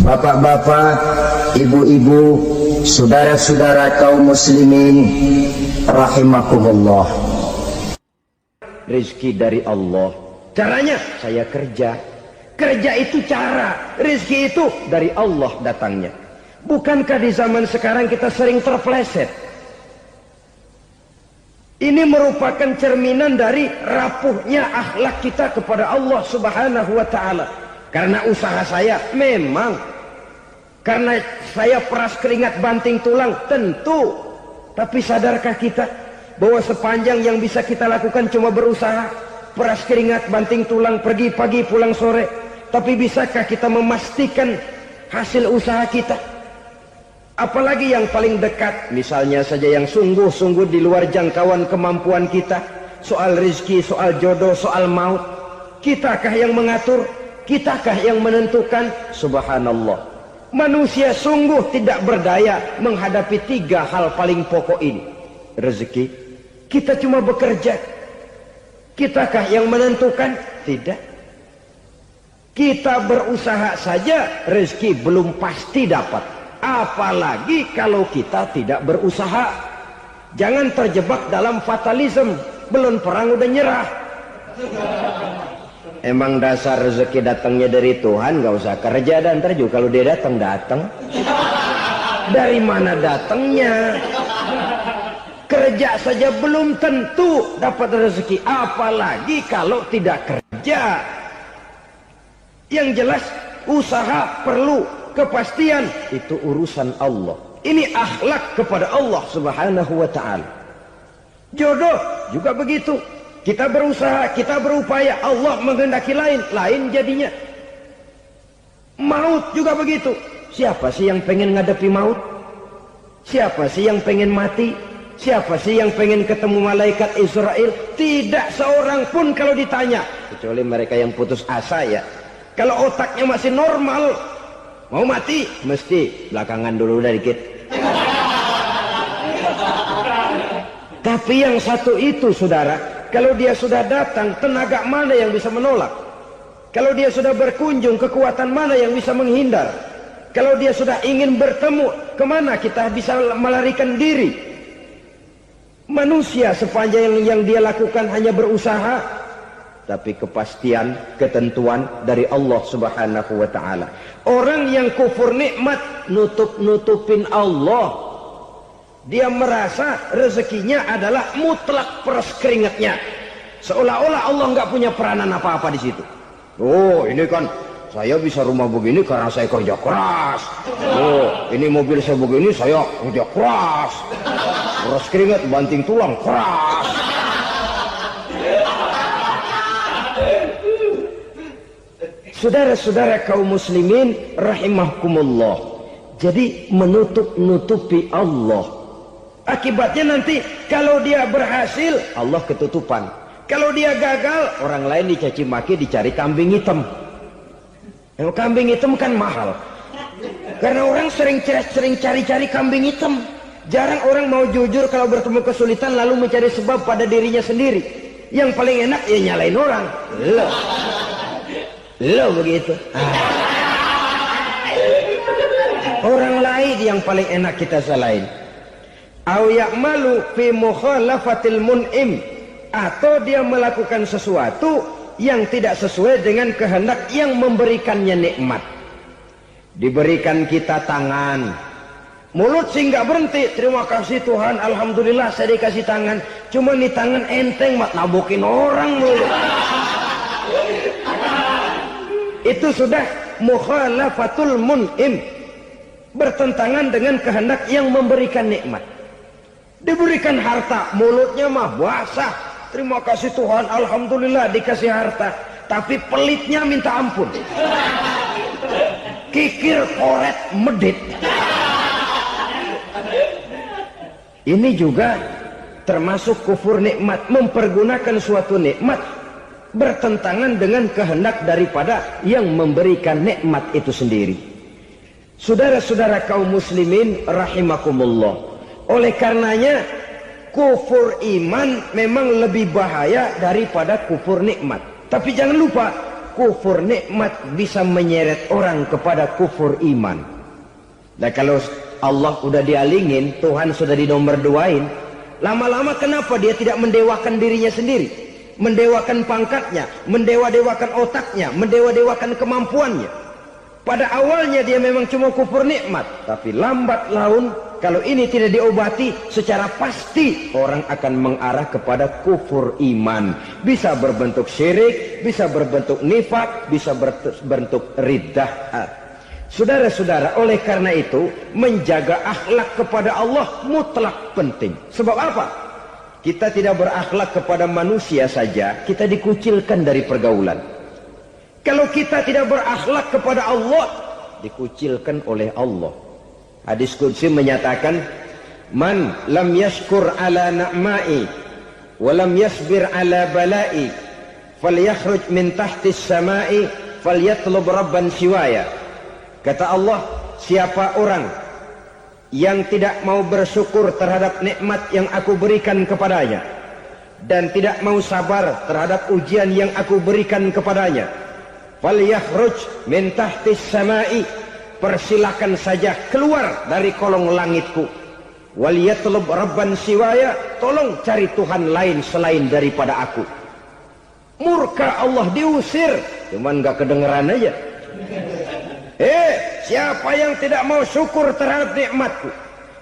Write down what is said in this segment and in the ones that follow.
Bapak-bapak, ibu-ibu, saudara-saudara kaum muslimin rahimakumullah. Rezeki dari Allah. Caranya saya kerja. Kerja itu cara, rezeki itu dari Allah datangnya. Bukankah di zaman sekarang kita sering terpeleset? Ini merupakan cerminan dari rapuhnya akhlak kita kepada Allah Subhanahu wa ta'ala. Karena usaha saya memang, karena saya peras keringat banting tulang, tentu. Tapi sadarkah kita bahwa sepanjang yang bisa kita lakukan cuma berusaha, peras keringat banting tulang, pergi pagi pulang sore. Tapi bisakah kita memastikan hasil usaha kita? Apalagi yang paling dekat, misalnya saja yang sungguh-sungguh di luar jangkauan kemampuan kita, soal rezeki, soal jodoh, soal maut. Kitakah yang mengatur? Kitakah yang menentukan? Subhanallah. Manusia sungguh tidak berdaya menghadapi 3 hal paling pokok ini. Rezeki, kita cuma bekerja. Kitakah yang menentukan? Tidak. Kita berusaha saja, rezeki belum pasti dapat. Apalagi kalau kita tidak berusaha. Jangan terjebak dalam fatalisme. Belum perang udah nyerah. Emang dasar rezeki datangnya dari Tuhan, gak usah kerja, dan ntar juga kalau dia datang. Dari mana datangnya? Kerja saja belum tentu dapat rezeki, apalagi kalau tidak kerja. Yang jelas usaha perlu kepastian, itu urusan Allah. Ini akhlak kepada Allah Subhanahu wa ta'ala. Jodoh juga begitu. Kita berusaha, kita berupaya, Allah menghendaki lain jadinya. Maut juga begitu. Siapa sih yang pengen ngadepi maut? Siapa sih yang pengen mati? Siapa sih yang pengen ketemu malaikat Israel? Tidak seorang pun kalau ditanya, kecuali mereka yang putus asa ya. Kalau otaknya masih normal, mau mati mesti belakangan dulu udah dikit. Tapi yang satu itu saudara, kalau dia sudah datang, tenaga mana yang bisa menolak? Kalau dia sudah berkunjung, kekuatan mana yang bisa menghindar? Kalau dia sudah ingin bertemu, kemana kita bisa melarikan diri? Manusia sepanjang yang dia lakukan hanya berusaha, tapi kepastian, ketentuan dari Allah Subhanahu wa ta'ala. Orang yang kufur nikmat, nutupin Allah. Dia merasa rezekinya adalah mutlak peras keringatnya. Seolah-olah Allah nggak punya peranan apa-apa di situ. Oh, ini kan saya bisa rumah begini karena saya kerja keras. Oh, ini mobil saya begini saya kerja keras. Peras keringat, banting tulang, keras. Saudara-saudara kaum muslimin rahimahkumullah. Jadi menutup-nutupi Allah. Akibatnya nanti kalau dia berhasil, Allah ketutupan. Kalau dia gagal, orang lain dicaci maki, dicari kambing hitam. Yang kambing hitam kan mahal. Karena orang sering cari-cari kambing hitam. Jarang orang mau jujur kalau bertemu kesulitan lalu mencari sebab pada dirinya sendiri. Yang paling enak ya nyalain orang. Lo begitu. Orang lain yang paling enak kita salahin. Au ya'malu fi mukhalafatil mun'im, atau dia melakukan sesuatu yang tidak sesuai dengan kehendak yang memberikannya nikmat. Diberikan kita tangan, mulut sih nggak berhenti, terima kasih Tuhan, alhamdulillah saya dikasih tangan. Cuma nih tangan enteng mat nabokin orang mulut. Itu sudah mukhalafatul mun'im, bertentangan dengan kehendak yang memberikan nikmat. Diberikan harta, mulutnya mah basah, terima kasih Tuhan, alhamdulillah dikasih harta, tapi pelitnya minta ampun, kikir, koret, medit. Ini juga termasuk kufur nikmat, mempergunakan suatu nikmat bertentangan dengan kehendak daripada yang memberikan nikmat itu sendiri. Saudara-saudara kaum muslimin rahimakumullah. Oleh karenanya kufur iman memang lebih bahaya daripada kufur nikmat. Tapi jangan lupa, kufur nikmat bisa menyeret orang kepada kufur iman. Dan kalau Allah udah dialingin, Tuhan sudah dinomor duain, lama-lama kenapa dia tidak mendewakan dirinya sendiri, mendewakan pangkatnya, mendewa-dewakan otaknya, mendewa-dewakan kemampuannya? Pada awalnya dia memang cuma kufur nikmat, tapi lambat laun kalau ini tidak diobati, secara pasti orang akan mengarah kepada kufur iman. Bisa berbentuk syirik, bisa berbentuk nifak, bisa berbentuk riddah. Saudara-saudara, oleh karena itu menjaga akhlak kepada Allah mutlak penting. Sebab apa? Kita tidak berakhlak kepada manusia saja, kita dikucilkan dari pergaulan. Kalau kita tidak berakhlak kepada Allah, dikucilkan oleh Allah. Hadis qudsi menyatakan, man lam yashkur ala na'ma'i wa lam yasbir ala bala'i falyakhruj min tahtis sama'i falyatlub rabban siwaya. Kata Allah, siapa orang yang tidak mau bersyukur terhadap nikmat yang aku berikan kepadanya dan tidak mau sabar terhadap ujian yang aku berikan kepadanya, falyakhruj min tahtis sama'i, persilakan saja keluar dari kolong langitku, waliyatlub rabban siwaya, tolong cari Tuhan lain selain daripada aku. Murka Allah, diusir, cuman gak kedengeran aja. Siapa yang tidak mau syukur terhadap nikmatku,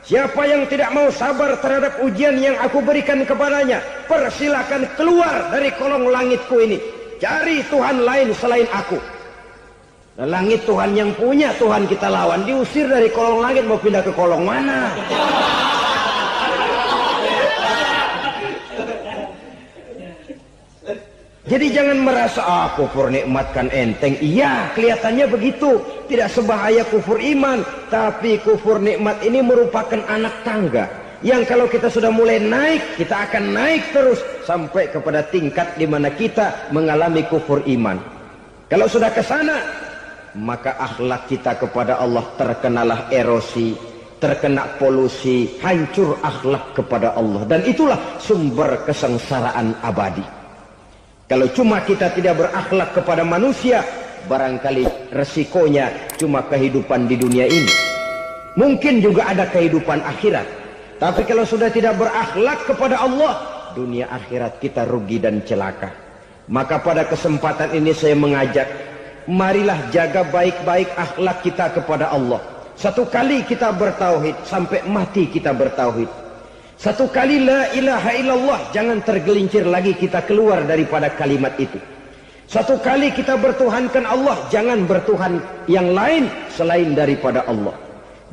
siapa yang tidak mau sabar terhadap ujian yang aku berikan kepadanya, persilakan keluar dari kolong langitku ini, cari Tuhan lain selain aku. Nah, langit Tuhan yang punya, Tuhan kita lawan, diusir dari kolong langit, mau pindah ke kolong mana? Jadi jangan merasa kufur nikmat kan enteng. Iya, kelihatannya begitu, tidak sebahaya kufur iman. Tapi kufur nikmat ini merupakan anak tangga yang kalau kita sudah mulai naik, kita akan naik terus sampai kepada tingkat di mana kita mengalami kufur iman. Kalau sudah ke sana, maka akhlak kita kepada Allah terkenalah erosi, terkena polusi, hancur akhlak kepada Allah, dan itulah sumber kesengsaraan abadi. Kalau cuma kita tidak berakhlak kepada manusia, barangkali resikonya cuma kehidupan di dunia ini. Mungkin juga ada kehidupan akhirat. Tapi kalau sudah tidak berakhlak kepada Allah, dunia akhirat kita rugi dan celaka. Maka pada kesempatan ini saya mengajak, marilah jaga baik-baik akhlak kita kepada Allah. Satu kali kita bertauhid, sampai mati kita bertauhid. Satu kali la ilaha illallah, jangan tergelincir lagi kita keluar daripada kalimat itu. Satu kali kita bertuhankan Allah, jangan bertuhan yang lain selain daripada Allah.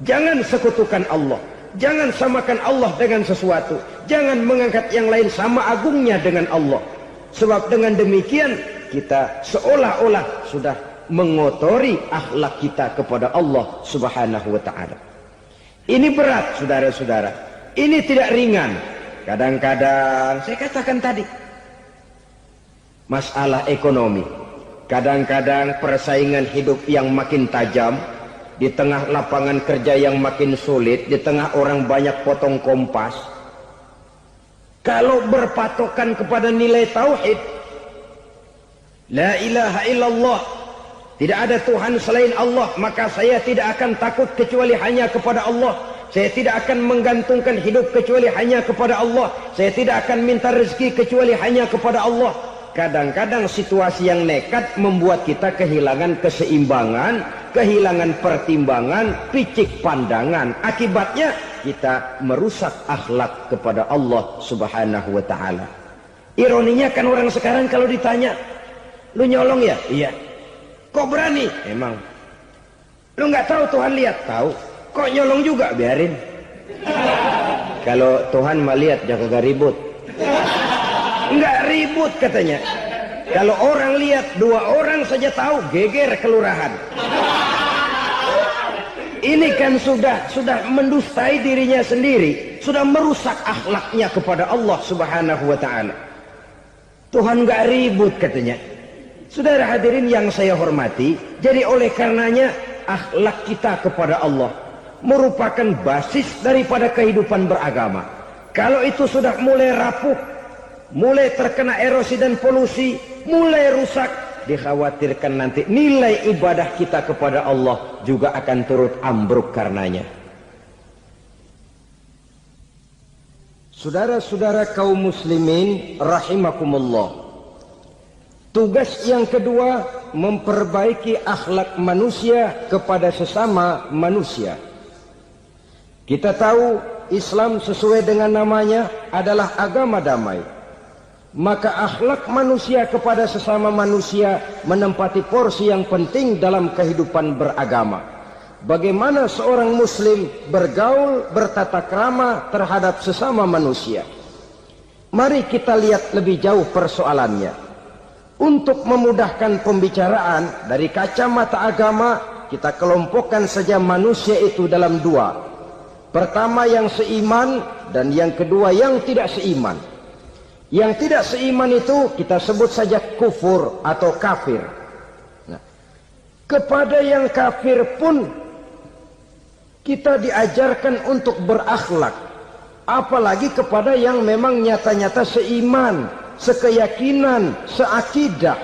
Jangan sekutukan Allah, jangan samakan Allah dengan sesuatu, jangan mengangkat yang lain sama agungnya dengan Allah. Sebab dengan demikian kita seolah-olah sudah mengotori akhlak kita kepada Allah Subhanahu wa ta'ala. Ini berat, saudara-saudara. Ini tidak ringan. Kadang-kadang saya katakan tadi, masalah ekonomi, kadang-kadang persaingan hidup yang makin tajam, di tengah lapangan kerja yang makin sulit, di tengah orang banyak potong kompas. Kalau berpatokan kepada nilai tauhid, la ilaha illallah, tidak ada Tuhan selain Allah, maka saya tidak akan takut kecuali hanya kepada Allah. Saya tidak akan menggantungkan hidup kecuali hanya kepada Allah. Saya tidak akan minta rezeki kecuali hanya kepada Allah. Kadang-kadang situasi yang nekat membuat kita kehilangan keseimbangan, kehilangan pertimbangan, picik pandangan. Akibatnya kita merusak akhlak kepada Allah Subhanahu wa ta'ala. Ironinya kan orang sekarang kalau ditanya, lu nyolong ya? Iya. Kok berani? Emang. Lu nggak tahu Tuhan lihat? Tahu. Kok nyolong juga? Biarin. Kalau Tuhan mah lihat, jangan kagak ribut. Enggak ribut katanya. Kalau orang lihat, 2 orang saja tahu, geger kelurahan. Ini kan sudah mendustai dirinya sendiri, sudah merusak akhlaknya kepada Allah Subhanahu wa ta'ala. Tuhan enggak ribut katanya. Saudara hadirin yang saya hormati, jadi oleh karenanya akhlak kita kepada Allah merupakan basis daripada kehidupan beragama. Kalau itu sudah mulai rapuh, mulai terkena erosi dan polusi, mulai rusak, dikhawatirkan nanti nilai ibadah kita kepada Allah juga akan turut ambruk karenanya. Saudara-saudara kaum muslimin rahimakumullah, tugas yang kedua memperbaiki akhlak manusia kepada sesama manusia. Kita tahu Islam sesuai dengan namanya adalah agama damai. Maka akhlak manusia kepada sesama manusia menempati porsi yang penting dalam kehidupan beragama. Bagaimana seorang muslim bergaul bertata krama terhadap sesama manusia. Mari kita lihat lebih jauh persoalannya. Untuk memudahkan pembicaraan dari kacamata agama, kita kelompokkan saja manusia itu dalam dua. Pertama yang seiman dan yang kedua yang tidak seiman. Yang tidak seiman itu kita sebut saja kufur atau kafir. Nah, kepada yang kafir pun kita diajarkan untuk berakhlak. Apalagi kepada yang memang nyata-nyata seiman, sekeyakinan, seakidah.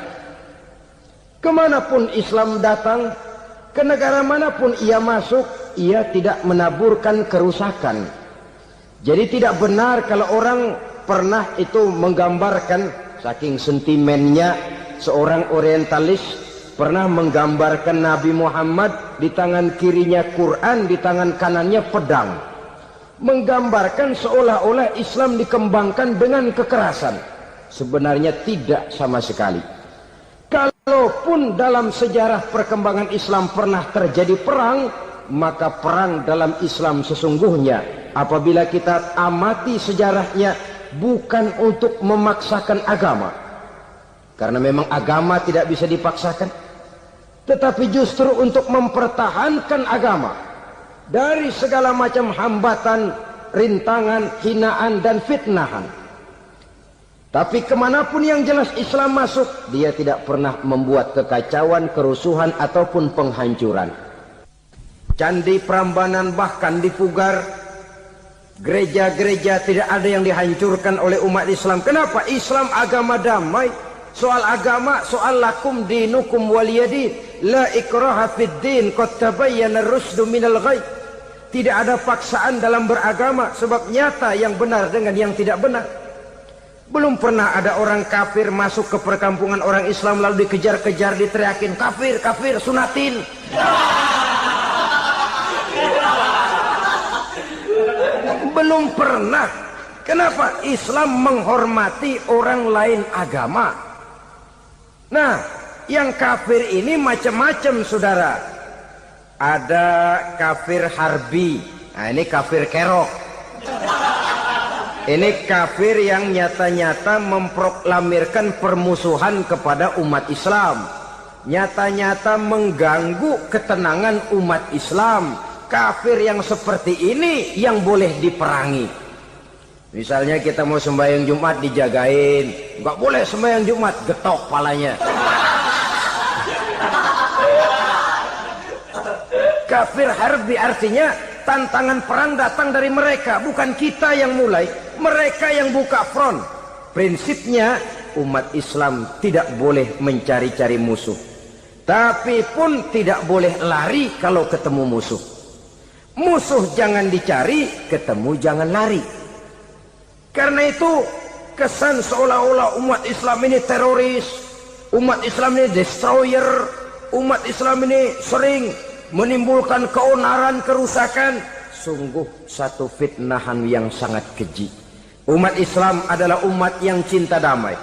Kemanapun Islam datang, ke negara manapun ia masuk, ia tidak menaburkan kerusakan. Jadi tidak benar kalau orang pernah itu menggambarkan, saking sentimennya seorang orientalis pernah menggambarkan Nabi Muhammad di tangan kirinya Quran, di tangan kanannya pedang. Menggambarkan seolah-olah Islam dikembangkan dengan kekerasan. Sebenarnya tidak sama sekali. Kalaupun dalam sejarah perkembangan Islam pernah terjadi perang, maka perang dalam Islam sesungguhnya apabila kita amati sejarahnya bukan untuk memaksakan agama, karena memang agama tidak bisa dipaksakan, tetapi justru untuk mempertahankan agama dari segala macam hambatan, rintangan, hinaan dan fitnahan. Tapi kemanapun yang jelas Islam masuk, dia tidak pernah membuat kekacauan, kerusuhan ataupun penghancuran. Candi Prambanan bahkan dipugar, gereja-gereja tidak ada yang dihancurkan oleh umat Islam. Kenapa? Islam agama damai. Soal agama, soal lakum dinukum waliyadin, la ikraha fid din, qad tabayyana ar-rusdu minal ghayy. Tidak ada paksaan dalam beragama, sebab nyata yang benar dengan yang tidak benar. Belum pernah ada orang kafir masuk ke perkampungan orang Islam lalu dikejar-kejar, diteriakin kafir, kafir, sunatin. Belum pernah. Kenapa? Islam menghormati orang lain agama. Nah, yang kafir ini macam-macam, saudara. Ada kafir harbi. Nah, ini kafir kerok. Ini kafir yang nyata-nyata memproklamirkan permusuhan kepada umat Islam. Nyata-nyata mengganggu ketenangan umat Islam. Kafir yang seperti ini yang boleh diperangi. Misalnya kita mau sembahyang Jumat dijagain, nggak boleh sembahyang Jumat, getok palanya. Kafir harbi artinya tantangan perang datang dari mereka, bukan kita yang mulai, mereka yang buka front. Prinsipnya umat Islam tidak boleh mencari-cari musuh, tapi pun tidak boleh lari kalau ketemu musuh. Musuh jangan dicari, ketemu jangan lari. Karena itu kesan seolah-olah umat Islam ini teroris, umat Islam ini destroyer, umat Islam ini sering menimbulkan keonaran, kerusakan. Sungguh satu fitnahan yang sangat keji. Umat Islam adalah umat yang cinta damai.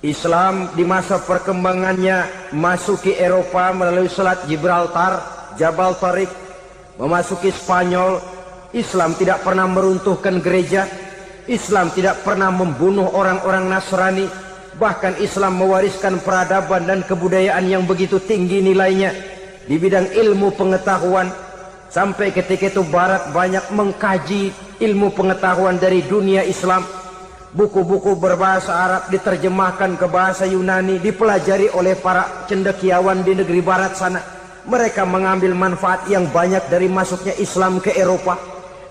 Islam di masa perkembangannya masuki Eropa melalui Selat Gibraltar, Jabal Tariq, memasuki Spanyol. Islam tidak pernah meruntuhkan gereja. Islam tidak pernah membunuh orang-orang Nasrani. Bahkan Islam mewariskan peradaban dan kebudayaan yang begitu tinggi nilainya di bidang ilmu pengetahuan. Sampai ketika itu Barat banyak mengkaji ilmu pengetahuan dari dunia Islam. Buku-buku berbahasa Arab diterjemahkan ke bahasa Yunani, dipelajari oleh para cendekiawan di negeri Barat sana. Mereka mengambil manfaat yang banyak dari masuknya Islam ke Eropa.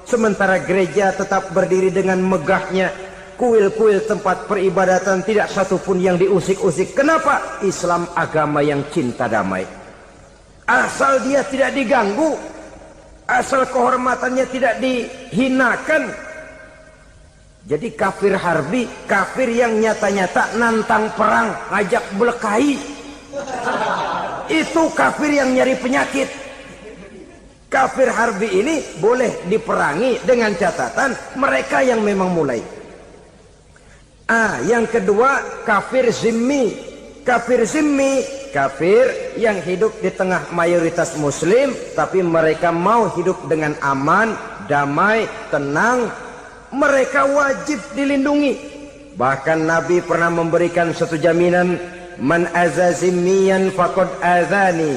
Sementara gereja tetap berdiri dengan megahnya, kuil-kuil tempat peribadatan tidak satupun yang diusik-usik. Kenapa? Islam agama yang cinta damai. Asal dia tidak diganggu, asal kehormatannya tidak dihinakan. Jadi kafir harbi, kafir yang nyata-nyata nantang perang, ngajak berkelahi, itu kafir yang nyari penyakit. Kafir harbi ini boleh diperangi dengan catatan mereka yang memang mulai. Yang kedua, kafir zimmi. Kafir zimmi, kafir yang hidup di tengah mayoritas muslim, tapi mereka mau hidup dengan aman, damai, tenang. Mereka wajib dilindungi. Bahkan Nabi pernah memberikan satu jaminan, man aza zimmiyan faqad azani.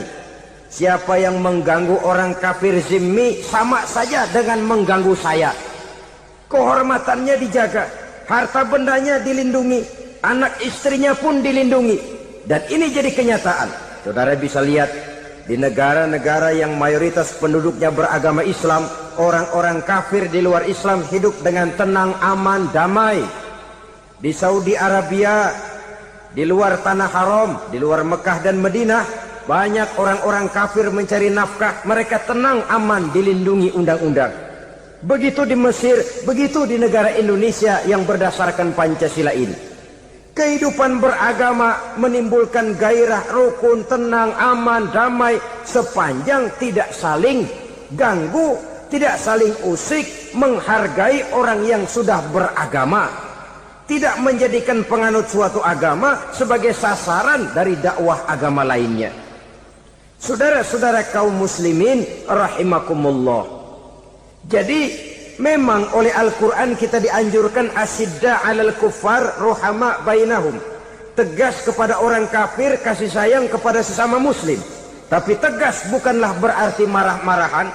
Siapa yang mengganggu orang kafir zimmi sama saja dengan mengganggu saya. Kehormatannya dijaga, harta bendanya dilindungi, anak istrinya pun dilindungi. Dan ini jadi kenyataan. Saudara bisa lihat di negara-negara yang mayoritas penduduknya beragama Islam, orang-orang kafir di luar Islam hidup dengan tenang, aman, damai. Di Saudi Arabia, di luar tanah haram, di luar Mekah dan Madinah, banyak orang-orang kafir mencari nafkah. Mereka tenang, aman, dilindungi undang-undang. Begitu di Mesir, begitu di negara Indonesia yang berdasarkan Pancasila ini. Kehidupan beragama menimbulkan gairah, rukun, tenang, aman, damai, sepanjang tidak saling ganggu, tidak saling usik, menghargai orang yang sudah beragama, tidak menjadikan penganut suatu agama sebagai sasaran dari dakwah agama lainnya. Saudara-saudara kaum muslimin rahimakumullah. Jadi memang oleh Al-Quran kita dianjurkan asidda 'alal kuffar ruhama bainahum. Tegas kepada orang kafir, kasih sayang kepada sesama muslim. Tapi tegas bukanlah berarti marah-marahan,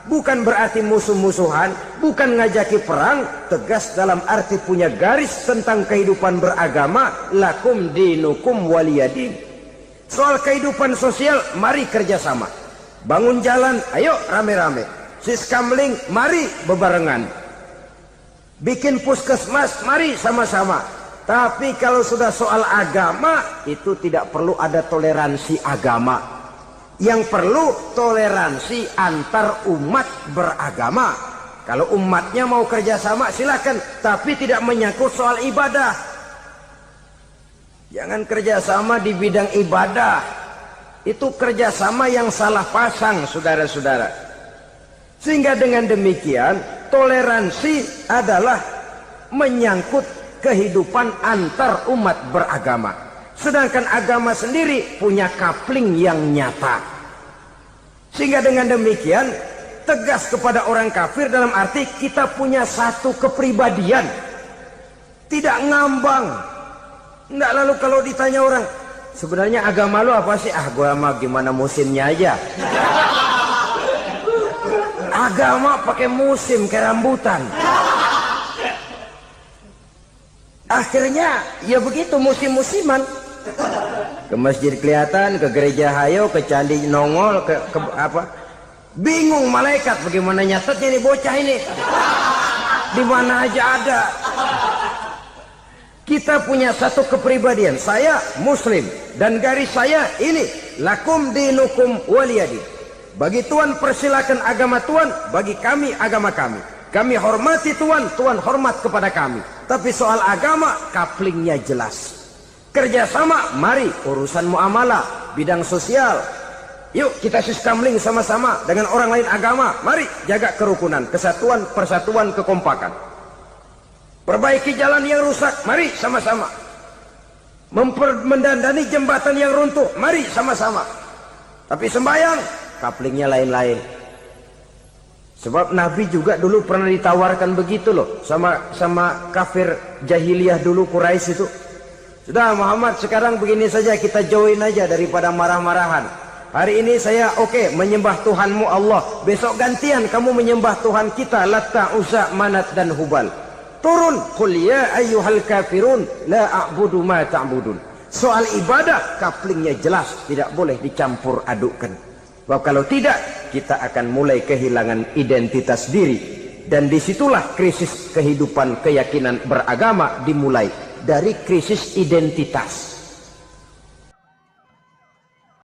bukan berarti musuh-musuhan, bukan ngajaki perang. Tegas dalam arti punya garis tentang kehidupan beragama, lakum dinukum waliyadin. Soal kehidupan sosial, mari kerjasama. Bangun jalan, ayo rame-rame. Siskamling, mari bebarengan. Bikin puskesmas, mari sama-sama. Tapi kalau sudah soal agama, itu tidak perlu ada toleransi agama. Yang perlu toleransi antar umat beragama. Kalau umatnya mau kerjasama silakan, tapi tidak menyangkut soal ibadah. Jangan kerjasama di bidang ibadah. Itu kerjasama yang salah pasang, saudara-saudara. Sehingga dengan demikian toleransi adalah menyangkut kehidupan antar umat beragama. Sedangkan agama sendiri punya kapling yang nyata. Sehingga dengan demikian tegas kepada orang kafir dalam arti kita punya satu kepribadian. Tidak ngambang. Enggak, lalu kalau ditanya orang, sebenarnya agama lu apa sih? Gua mah gimana musimnya aja. Agama pakai musim kayak rambutan. Akhirnya ya begitu, musim-musiman. Ke masjid kelihatan, ke gereja hayo, ke candi nongol, ke apa? Bingung malaikat bagaimana nyatetnya nih bocah ini. Di mana aja ada. Kita punya satu kepribadian. Saya muslim dan garis saya ini, lakum dinukum waliyadin. Bagi Tuhan persilakan agama Tuhan, bagi kami agama kami. Kami hormati Tuhan, Tuhan hormat kepada kami. Tapi soal agama, kaplingnya jelas. Kerjasama, mari urusan muamalah, bidang sosial. Yuk kita siskamling sama-sama dengan orang lain agama. Mari jaga kerukunan, kesatuan, persatuan, kekompakan. Perbaiki jalan yang rusak, mari sama-sama. Mendandani jembatan yang runtuh, mari sama-sama. Tapi sembahyang, kaplingnya lain-lain. Sebab Nabi juga dulu pernah ditawarkan begitu loh sama kafir jahiliyah dulu, Quraisy itu. Sudah Muhammad, sekarang begini saja, kita join aja daripada marah-marahan. Hari ini saya oke menyembah Tuhanmu Allah. Besok gantian kamu menyembah Tuhan kita, Latta, Uzza, Manat dan Hubal. Turun, qul ya ayyuhal kafirun la a'budu ma ta'budun. Soal ibadah kaplingnya jelas, tidak boleh dicampur adukkan. Sebab kalau tidak, kita akan mulai kehilangan identitas diri. Dan disitulah krisis kehidupan keyakinan beragama dimulai, dari krisis identitas.